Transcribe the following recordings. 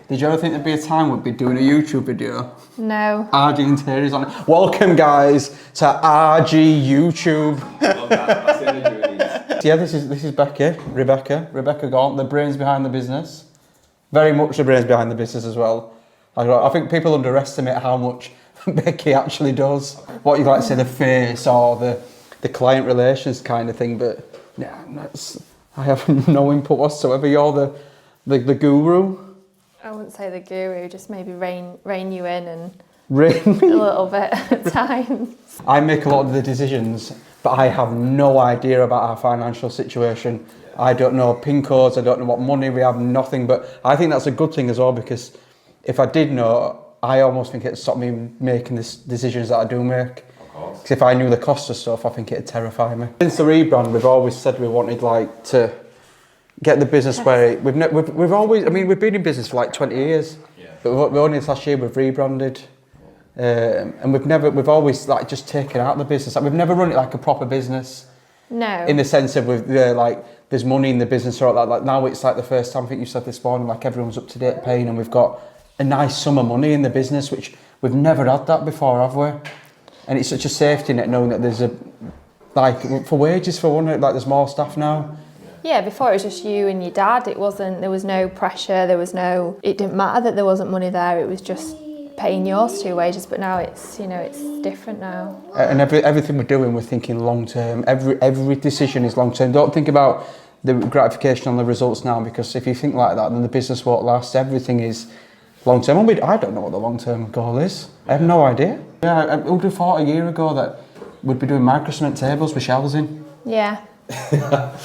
Did you ever think there'd be a time we'd be doing a YouTube video? No. RG and Terry's on it. Welcome, guys, to RG YouTube. Love that. That's the energy we need. Yeah, this is Rebecca Gaunt, the brains behind the business. Very much the brains behind the business as well. I think people underestimate how much Becky actually does. What you like to say, the face or the client relations kind of thing, but yeah, I have no input whatsoever. You're the guru. I wouldn't say the guru, just maybe rein you in and a Really? little bit at times. I make a lot of the decisions, but I have no idea about our financial situation. I don't know PIN codes, I don't know what money we have, nothing. But I think that's a good thing as well, because if I did know, I almost think it'd stop me making the decisions that I do make. Because if I knew the cost of stuff, I think it'd terrify me. Since the rebrand, we've always said we wanted to get the business where we've always, I mean, we've been in business for like 20 years. Yeah. But only this last year we've rebranded. And we've always like just taken out the business. Like, we've never run it like a proper business. No. In the sense of like there's money in the business or like now it's like the first time, I think you said this morning, like everyone's up to date paying and we've got a nice sum of money in the business, which we've never had that before, have we? And it's such a safety net knowing that there's for wages for one, like there's more staff now. Yeah, before it was just you and your dad. There was no pressure, it didn't matter that there wasn't money there, it was just paying yours 2 wages, but now it's different now. And everything we're doing, we're thinking long term. Every decision is long term. Don't think about the gratification on the results now, because if you think like that, then the business won't last. Everything is long term. I don't know what the long term goal is. I have no idea. Yeah, who would have thought a year ago that we'd be doing micro cement tables with shelves in? Yeah.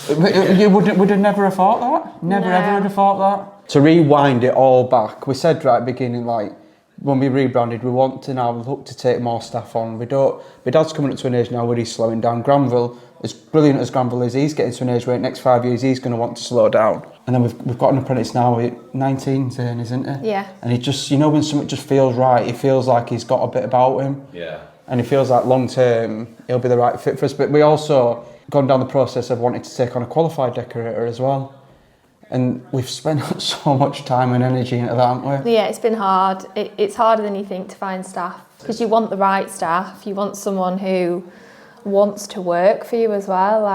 You would have never have thought that. Never No. ever would have thought that. To rewind it all back, we said right at the beginning, like when we rebranded, we want to now look to take more staff on. My dad's coming up to an age now where he's slowing down. Granville, as brilliant as Granville is, he's getting to an age where in the next 5 years he's going to want to slow down. And then we've got an apprentice now at 19, Zane, isn't he? Yeah. And he just, when something just feels right, he feels like he's got a bit about him. Yeah. And he feels like long term he'll be the right fit for us. But we also gone down the process of wanting to take on a qualified decorator as well. And we've spent so much time and energy into that, haven't we? Yeah, it's been hard. It's harder than you think to find staff, because you want the right staff. You want someone who wants to work for you as well.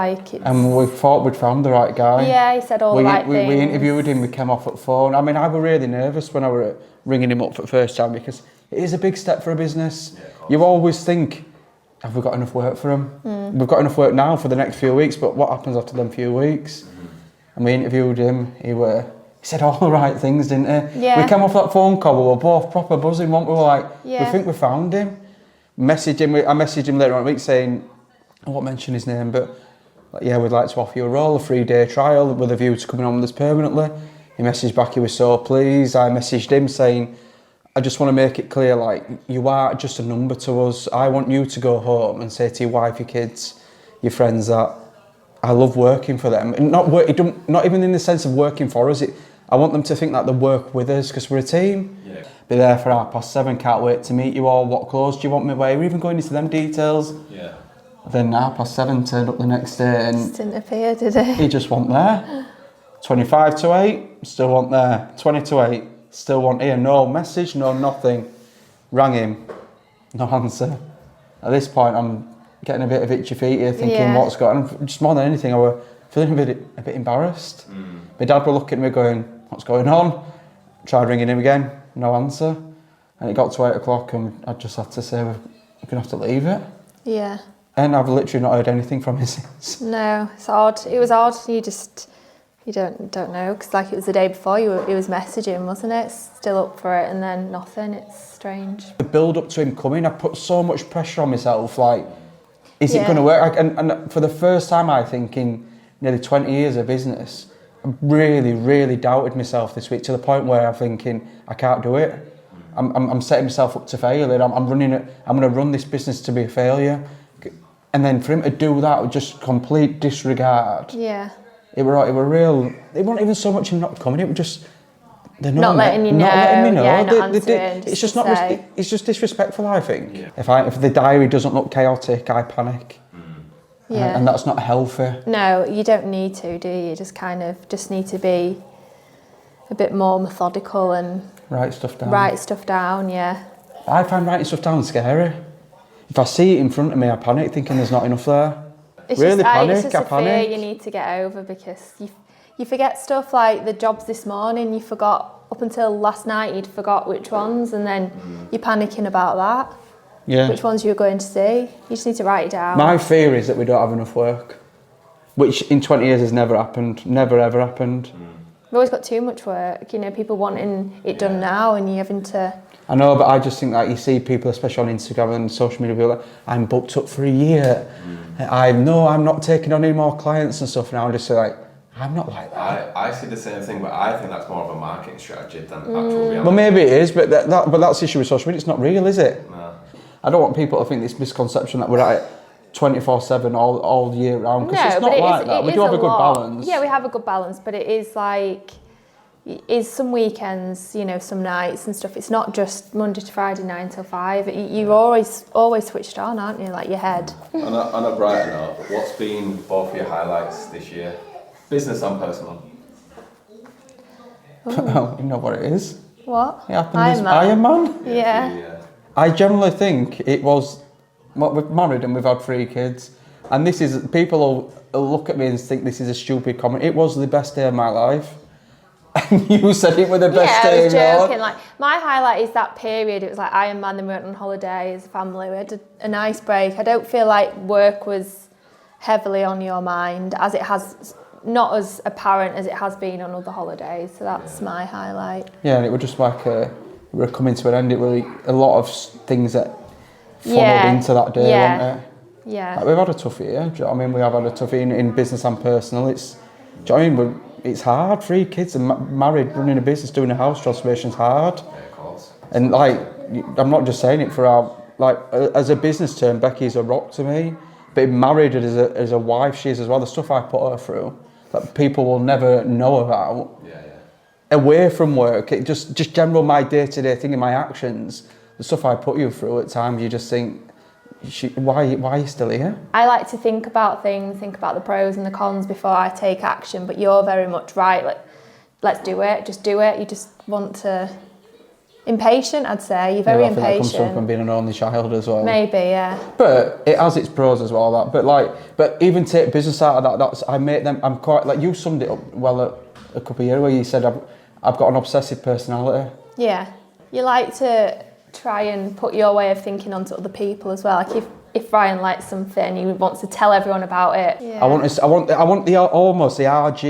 And we thought we'd found the right guy. Yeah, he said all the right things. We interviewed him, we came off at the phone. I mean, I was really nervous when I were ringing him up for the first time, because it is a big step for a business. Yeah, you always think, have we got enough work for him? We've got enough work now for the next few weeks, but what happens after them few weeks? And we interviewed him, he said all the right things, didn't he? Yeah. We came off that phone call, we were both proper buzzing, weren't we? We were like, yeah. We think we found him. I messaged him later on in the week saying, I won't mention his name, but yeah, we'd like to offer you a role, a 3-day trial with a view to coming on with us permanently. He messaged back, he was so pleased. I messaged him saying, I just want to make it clear, like, you are just a number to us. I want you to go home and say to your wife, your kids, your friends that I love working for them. And not even in the sense of working for us. I want them to think that they work with us, because we're a team. Yeah. Be there for 7:30, can't wait to meet you all. What clothes do you want me to wear? We're even going into them details. Yeah. Then 7:30 turned up the next day and Just didn't appear, did he? he just wasn't there. 25 to 8, still wasn't there. 20 to 8, still wasn't here. No message, no nothing. Rang him, no answer. At this point, I'm getting a bit of itchy feet here, thinking what's going on. Just more than anything, I was feeling a bit embarrassed. My dad were looking at me going, what's going on? Tried ringing him again, no answer. And it got to 8 o'clock and I just had to say, we're going to have to leave it. Yeah. And I've literally not heard anything from him since. No, it's odd. It was odd. You don't know, because like it was the day before he was messaging, wasn't it? Still up for it, and then nothing. It's strange. The build up to him coming, I put so much pressure on myself, like, is it going to work? And for the first time, I think, in nearly 20 years of business, I really, really doubted myself this week, to the point where I'm thinking, I can't do it. I'm setting myself up to fail. I'm going to run this business to be a failure. And then for him to do that with just complete disregard. Yeah. It wasn't even so much him not coming, it was just not letting me know. Yeah, not answering. It's just disrespectful, I think. Yeah. If the diary doesn't look chaotic, I panic. Yeah. And that's not healthy. No, you don't need to, do you? You just need to be a bit more methodical and Write stuff down. write stuff down, yeah. I find writing stuff down scary. If I see it in front of me, I panic thinking there's not enough there. It's Really just, panic, it's just I a panic. fear you need to get over because you forget stuff like the jobs this morning, you forgot up until last night you'd forgot which ones, and then you're panicking about that. Yeah. Which ones you were going to see. You just need to write it down. My fear is that we don't have enough work, which in 20 years has never happened, never ever happened. We've always got too much work, you know, people wanting it done now and you're having to... I know, but I just think like you see people, especially on Instagram and social media, people like, I'm booked up for a year. I'm not taking on any more clients and stuff. And I'm just like, I'm not like that. I see the same thing, but I think that's more of a marketing strategy than actual reality. Well, maybe it is, but that's the issue with social media. It's not real, is it? No. I don't want people to think this misconception that we're at it 24/7 all year round, because it's but not it like is- that. it We is do have a good lot. balance. Yeah, we have a good balance, but it is like, is some weekends, you know, some nights and stuff. It's not just Monday to Friday 9 till 5. You're always switched on, aren't you? Like your head. On a brighter note, what's been both your highlights this year? Business and personal. Oh, you know what it is? What? It happened this Iron Man. Iron Man. Yeah. I generally think it was. Well, we've married and we've had 3 kids, and this is people will look at me and think this is a stupid comment. It was the best day of my life. And you said it was the best Yeah, I day was of your joking. life. Like my highlight is that period. It was like Iron Man. Then we went on holiday as a family. We had a nice break. I don't feel like work was heavily on your mind as it has, not as apparent as it has been on other holidays. So that's my highlight. Yeah, and it was just like we were coming to an end. It was a lot of things that funneled Yeah, into that day, yeah. wasn't it? Yeah. Like, we've had a tough year. Do you know what I mean? We have had a tough year in business and personal. It's, do you know what I mean? It's hard. 3 kids and married, running a business, doing a house transformation's hard. Yeah, of course. And like, I'm not just saying it for our, like, as a business term, Becky's a rock to me. But married as a wife, she is as well. The stuff I put her through that people will never know about. Yeah. Away from work, it just general my day-to-day thing and my actions, the stuff I put you through at times, you just think, why are you still here? I like to think about things, think about the pros and the cons before I take action, but you're very much right, like, let's do it, just do it. You just want to... Impatient, I'd say. You're very I think that comes impatient. from being an only child as well. Maybe, yeah. But it has its pros as well. But even take business out of that. I make them. I'm quite like you summed it up well a couple of years ago. You said I've got an obsessive personality. Yeah. You like to try and put your way of thinking onto other people as well. Like if Ryan likes something, he wants to tell everyone about it. Yeah. I want the almost the RG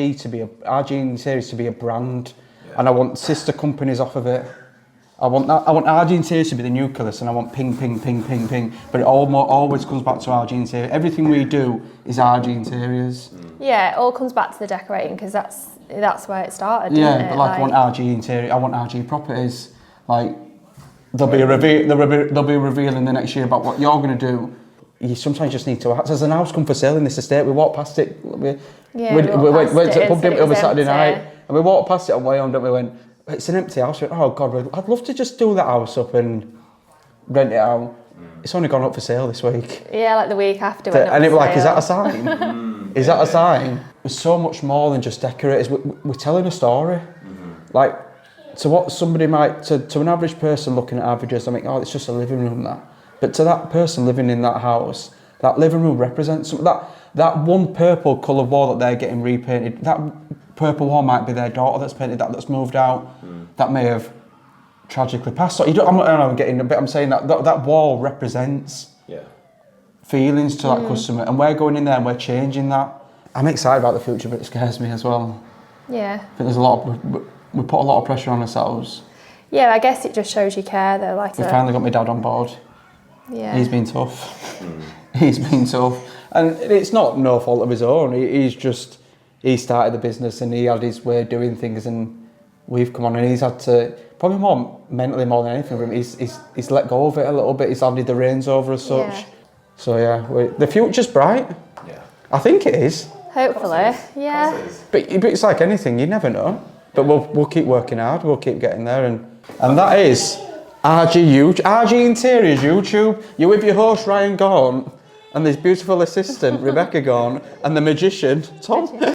Interiors to be a brand, and I want sister companies off of it. I want RG Interiors to be the nucleus, and I want ping, ping, ping, ping, ping. But it always comes back to RG Interiors. Everything we do is RG Interiors. Yeah, it all comes back to the decorating because that's where it started. Yeah, didn't it? but like I want RG Interior. I want RG Properties. Like there'll be a reveal in the next year about what you're going to do. You sometimes just need to ask. There's an house come for sale in this estate. We walked past it. We went to the pub didn't we, over Saturday night, and we walked past it on the way home. And we went, it's an empty house. We went, oh God, I'd love to just do that house up and rent it out. It's only gone up for sale this week. Yeah, like the week after. And it was like, is that a sign? Is that a sign? There's so much more than just decorators. We're telling a story. Like, to what somebody might, to an average person looking at averages, I think, oh, it's just a living room, that. But to that person living in that house, that living room represents something. That one purple coloured wall that they're getting repainted, that purple wall might be their daughter that's painted that's moved out, that may have tragically passed. So I'm saying that wall represents feelings to that customer, and we're going in there and we're changing that. I'm excited about the future, but it scares me as well. Yeah. I think we put a lot of pressure on ourselves. Yeah, I guess it just shows you care though. Like We finally got my dad on board. Yeah. He's been tough. He's been tough. And it's not no fault of his own. He started the business and he had his way of doing things, and we've come on and he's had to, probably more mentally more than anything for him, he's let go of it a little bit. He's handed the reins over as such. Yeah. So yeah, the future's bright. Yeah. I think it is. Hopefully, yeah. But it's like anything, you never know. But we'll keep working hard, we'll keep getting there, and that is RG Interiors YouTube. You're with your host Ryan Gaunt and this beautiful assistant Rebecca Gaunt and the magician Tom.